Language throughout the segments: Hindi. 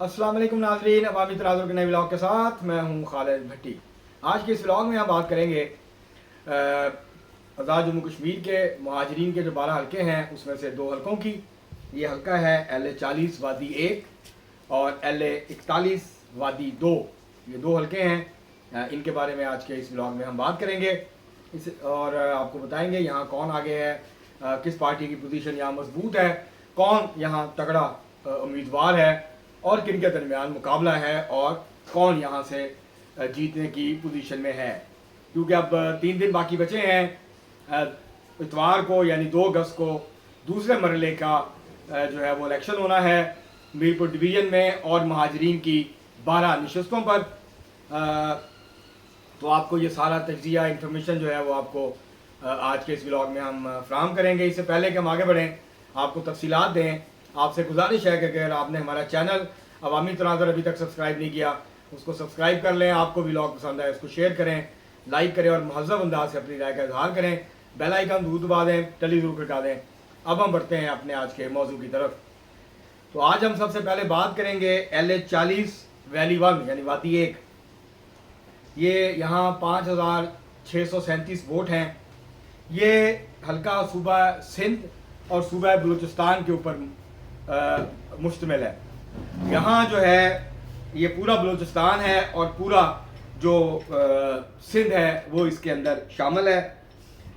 अस्सलाम वालेकुम नाज़रीन, अवामी तराजुर के नए व्लॉग के साथ मैं हूं खालिद भट्टी। आज के इस व्लॉग में हम बात करेंगे आज़ाद जम्मू कश्मीर के महाजरीन के जो 12 हलके हैं उसमें से 2 हलकों की। ये हलका है LA 40 वादी 1 और LA 41 वादी 2। ये 2 हलके हैं, इनके बारे में आज के इस व्लॉग में हम बात करेंगे और आपको बताएंगे यहाँ कौन आगे है, किस पार्टी की पोजीशन यहाँ मजबूत है, कौन यहाँ तगड़ा उम्मीदवार है और किन के दरमियान मुकाबला है और कौन यहाँ से जीतने की पोजीशन में है। क्योंकि अब 3 दिन बाकी बचे हैं। इतवार को यानी 2 अगस्त को दूसरे मरहले का जो है वो इलेक्शन होना है मीरपुर डिवीज़न में और महाजरीन की 12 नशस्तों पर। तो आपको ये सारा तजिया इंफॉर्मेशन जो है वो आपको आज के इस व्लॉग में हम फ्राहम करेंगे। इससे पहले कि हम आगे बढ़ें, आपको तफसीलात दें, आपसे गुजारिश है कि अगर आपने हमारा चैनल अवामी तनाज़ुर अभी तक सब्सक्राइब नहीं किया उसको सब्सक्राइब कर लें। आपको व्लॉग पसंद आए उसको शेयर करें, लाइक करें और महज़ब अंदाज से अपनी राय का इजहार करें। बेल आइकन जरूर दबा दें, टली जरूर खटका दें। अब हम बढ़ते हैं अपने आज के मौजू की तरफ। तो आज हम सबसे पहले बात करेंगे LA 40 वैली 1 यानी वादी 1। ये यहाँ 5637 वोट हैं। ये हल्का सूबा सिंध और सूबा बलूचिस्तान के ऊपर मुश्तमिल है। यहाँ जो है ये पूरा बलूचिस्तान है और पूरा जो सिंध है वो इसके अंदर शामिल है।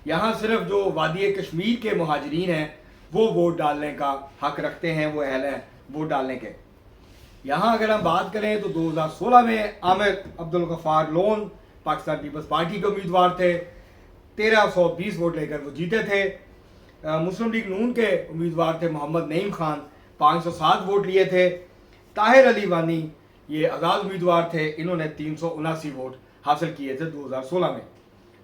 यहाँ सिर्फ जो वादी कश्मीर के महाजरीन हैं वो वोट डालने का हक रखते हैं, वो अहल हैं वोट डालने के। यहाँ अगर हम बात करें तो 2016 में आमिर अब्दुल गफ्फार लोन पाकिस्तान पीपल्स पार्टी के उम्मीदवार थे। 1320 वोट लेकर वो जीते थे। मुस्लिम लीग नून के उम्मीदवार थे मोहम्मद नईम खान, 507 वोट लिए थे। ताहिर अली वानी ये आज़ाद उम्मीदवार थे, इन्होंने 379 वोट हासिल किए थे 2016 में।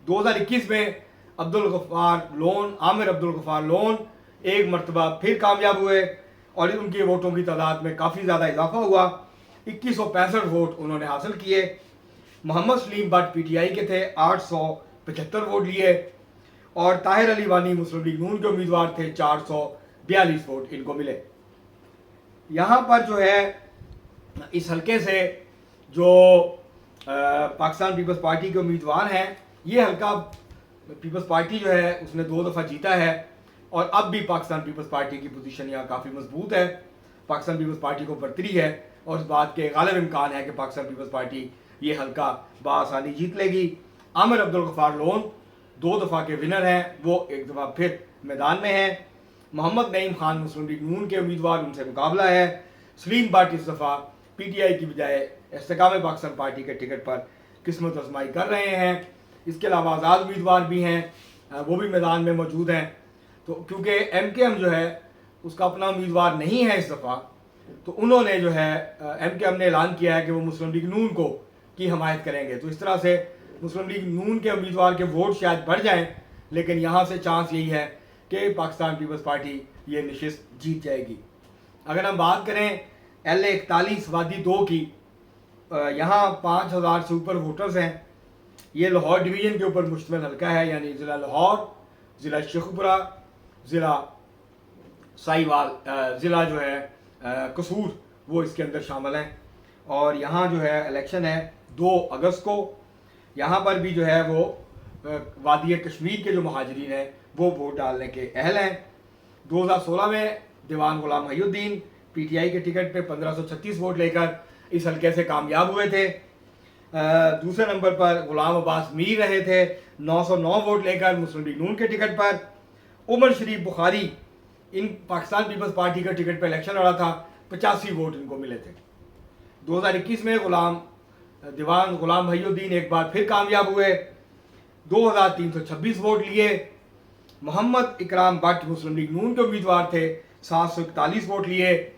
2021 में आमिर अब्दुल गफ्फार लोन एक मरतबा फिर कामयाब हुए और उनके वोटों की तादाद में काफ़ी ज़्यादा इजाफा हुआ। 2165 वोट उन्होंने हासिल किए। मोहम्मद सलीम भट्ट PTI के थे, 875 वोट लिए और ताहिर अली वानी मुस्लिम लीग नून के उम्मीदवार थे, 442 वोट इनको मिले। यहाँ पर जो है इस हलके से जो पाकिस्तान पीपल्स पार्टी के उम्मीदवार हैं, ये हलका पीपल्स पार्टी जो है उसने 2 दफ़ा जीता है और अब भी पाकिस्तान पीपल्स पार्टी की पोजीशन यहाँ काफ़ी मजबूत है। पाकिस्तान पीपल्स पार्टी को बरतरी है और इस बात के गालिब इम्कान है कि पाकिस्तान पीपल्स पार्टी ये हलका बआसानी जीत लेगी। आमिर अब्दुल गफ्फार लोन 2 दफ़ा के विनर हैं, वो एक दफ़ा फिर मैदान में हैं। मोहम्मद नईम खान मुस्लिम लीग नून के उम्मीदवार, उनसे मुकाबला है। सलीम भट्ट इस दफ़ा PTI की बजाय इस्तेकाम पाकिस्तान पार्टी के टिकट पर किस्मत आजमाई कर रहे हैं। इसके अलावा आज़ाद उम्मीदवार भी हैं, वो भी मैदान में मौजूद हैं। तो क्योंकि MKM जो है उसका अपना उम्मीदवार नहीं है इस दफ़ा, तो उन्होंने जो है MKM ने ऐलान किया है कि वो मुस्लिम लीग नून को की हमायत करेंगे। तो इस तरह से मुस्लिम लीग नून के उम्मीदवार के वोट शायद बढ़ जाएं, लेकिन यहाँ से चांस यही है कि पाकिस्तान पीपल्स पार्टी ये नशिस्त जीत जाएगी। अगर हम बात करें LA 41 वादी 2 की, यहाँ 5000 से ऊपर वोटर्स हैं। ये लाहौर डिवीज़न के ऊपर मुश्तमिल हल्का है, यानी ज़िला लाहौर, ज़िला शेखुपुरा, ज़िला साहिवाल, ज़िला जो है कसूर, वो इसके अंदर शामिल हैं। और यहाँ जो है इलेक्शन है 2 अगस्त को। यहाँ पर भी जो है वो वादी कश्मीर के जो महाजरीन हैं वो वोट डालने के अहल हैं। 2016 में दीवान गुलाम महिउद्दीन PTI के टिकट पे 1536 वोट लेकर इस हल्के से कामयाब हुए थे। दूसरे नंबर पर गुलाम अब्बास मीर रहे थे, 909 वोट लेकर मुस्लिम लीग नून के टिकट पर। उमर शरीफ बुखारी इन पाकिस्तान पीपल्स पार्टी का टिकट पर इलेक्शन लड़ा था, 85 वोट इनको मिले थे। 2021 में दीवान गुलाम महिउद्दीन एक बार फिर कामयाब हुए, 2326 वोट लिए। मोहम्मद इकराम भट्ट मुस्लिम लीग नून के उम्मीदवार थे, 741 वोट लिए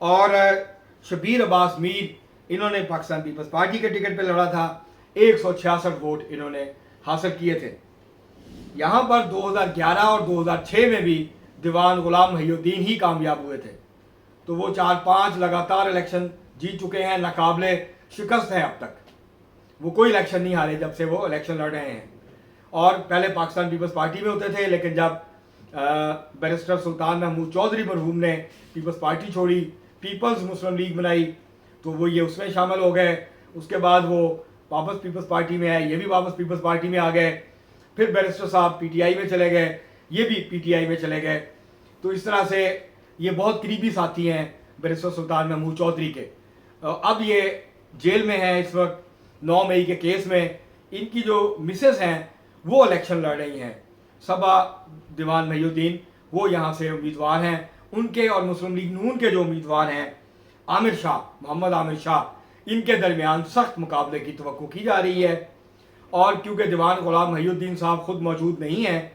और शबीर अब्बास मीर इन्होंने पाकिस्तान पीपल्स पार्टी के टिकट पर लड़ा था, 166 वोट इन्होंने हासिल किए थे। यहाँ पर 2011 और 2006 में भी दीवान गुलाम महिउद्दीन ही कामयाब हुए थे। तो वो 4-5 लगातार इलेक्शन जीत चुके हैं, नाकाबिले शिकस्त हैं। अब तक वो कोई इलेक्शन नहीं हारे जब से वो इलेक्शन लड़ रहे हैं। और पहले पाकिस्तान पीपल्स पार्टी में होते थे, लेकिन जब बैरिस्टर सुल्तान महमूद चौधरी मरहूम ने पीपल्स पार्टी छोड़ी, पीपल्स मुस्लिम लीग बनाई, तो वो ये उसमें शामिल हो गए। उसके बाद वो वापस पीपल्स पार्टी में आए, ये भी वापस पीपल्स पार्टी में आ गए। फिर बैरिस्टर साहब पीटीआई में चले गए, ये भी पीटीआई में चले गए। तो इस तरह से ये बहुत करीबी साथी हैं बैरिस्टर सुल्तान महमूद चौधरी के। अब ये जेल में हैं इस वक्त 9 मई के केस में। इनकी जो मिसेस हैं वो इलेक्शन लड़ रही हैं, सबा दीवान महिउद्दीन, वो यहाँ से उम्मीदवार हैं। उनके और मुस्लिम लीग नून के जो उम्मीदवार हैं आमिर शाह, मोहम्मद आमिर शाह, इनके दरमियान सख्त मुकाबले की तवक्को की जा रही है। और क्योंकि दीवान गुलाम महिउद्दीन साहब खुद मौजूद नहीं हैं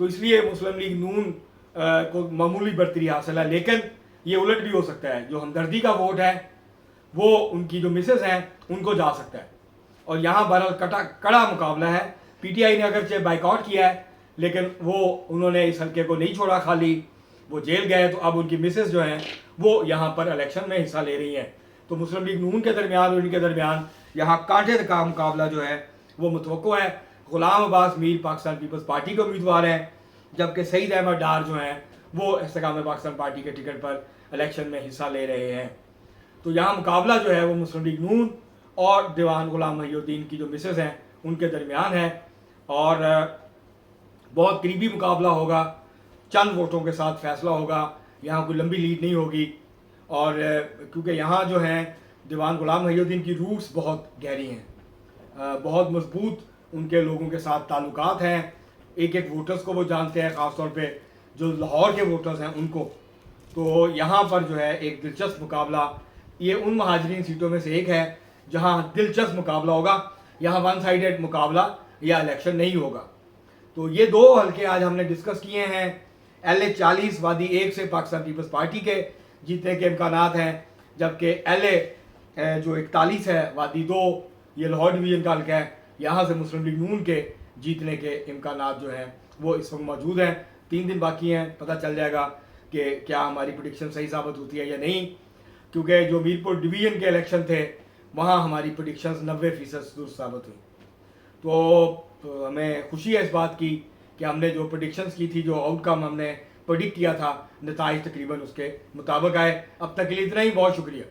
तो इसलिए मुस्लिम लीग नून को मामूली बरतरी हासिल है। लेकिन ये उलट भी हो सकता है, जो हमदर्दी का वोट है वो उनकी जो मिसेस हैं उनको जा सकता है। और यहाँ बहरहाल कड़ा मुकाबला है। पीटीआई ने अगरचे बाइकआउट किया है लेकिन वो उन्होंने इस हल्के को नहीं छोड़ा, खाली वो जेल गए। तो अब उनकी मिसेस जो हैं वो यहाँ पर इलेक्शन में हिस्सा ले रही हैं। तो मुस्लिम लीग नून के दरमियान और इनके दरमियान यहाँ कांटे का मुकाबला जो है वो मुतवक्को है। गुलाम अब्बास मीर पाकिस्तान पीपल्स पार्टी के उम्मीदवार हैं, जबकि सईद अहमद डार जो हैं वो इस्तेकाम पाकिस्तान पार्टी के टिकट पर इलेक्शन में हिस्सा ले रहे हैं। तो यहाँ मुकाबला जो है वो मुस्लिम लीग नून और दीवान गुलाम महिउद्दीन की जो मिसेस हैं उनके दरमियान है। और बहुत करीबी मुकाबला होगा, चंद वोटों के साथ फैसला होगा, यहाँ कोई लंबी लीड नहीं होगी। और क्योंकि यहाँ जो है दीवान गुलाम महिउद्दीन की रूट्स बहुत गहरी हैं, बहुत मजबूत उनके लोगों के साथ ताल्लुकात हैं, एक एक वोटर्स को वो जानते हैं, ख़ासतौर पे जो लाहौर के वोटर्स हैं उनको। तो यहाँ पर जो है एक दिलचस्प मुकाबला, ये उन महाजरीन सीटों में से एक है जहाँ दिलचस्प मुकाबला होगा। यहाँ वन साइडेड मुकाबला या इलेक्शन नहीं होगा। तो ये दो हल्के आज हमने डिस्कस किए हैं। LA 40 वादी 1 से पाकिस्तान पीपल्स पार्टी के जीतने के इम्कानात हैं, जबकि LA जो 41 है वादी 2, ये लाहौर डिवीज़न का हल्का है, यहाँ से मुस्लिम लीग नून के जीतने के इम्कानात जो हैं वो इस वक्त मौजूद हैं। 3 दिन बाकी हैं, पता चल जाएगा कि क्या हमारी प्रेडिक्शन सही साबित होती है या नहीं। क्योंकि जो मीरपुर डिवीज़न के इलेक्शन थे वहाँ हमारी प्रेडिक्शंस 90% दुरुस्त साबित हुई। तो हमें खुशी है इस बात की कि हमने जो प्रेडिक्शंस की थी, जो आउटकम हमने प्रेडिक्ट किया था, नताइज तकरीबन उसके मुताबिक आए। अब तक के लिए इतना ही, बहुत शुक्रिया।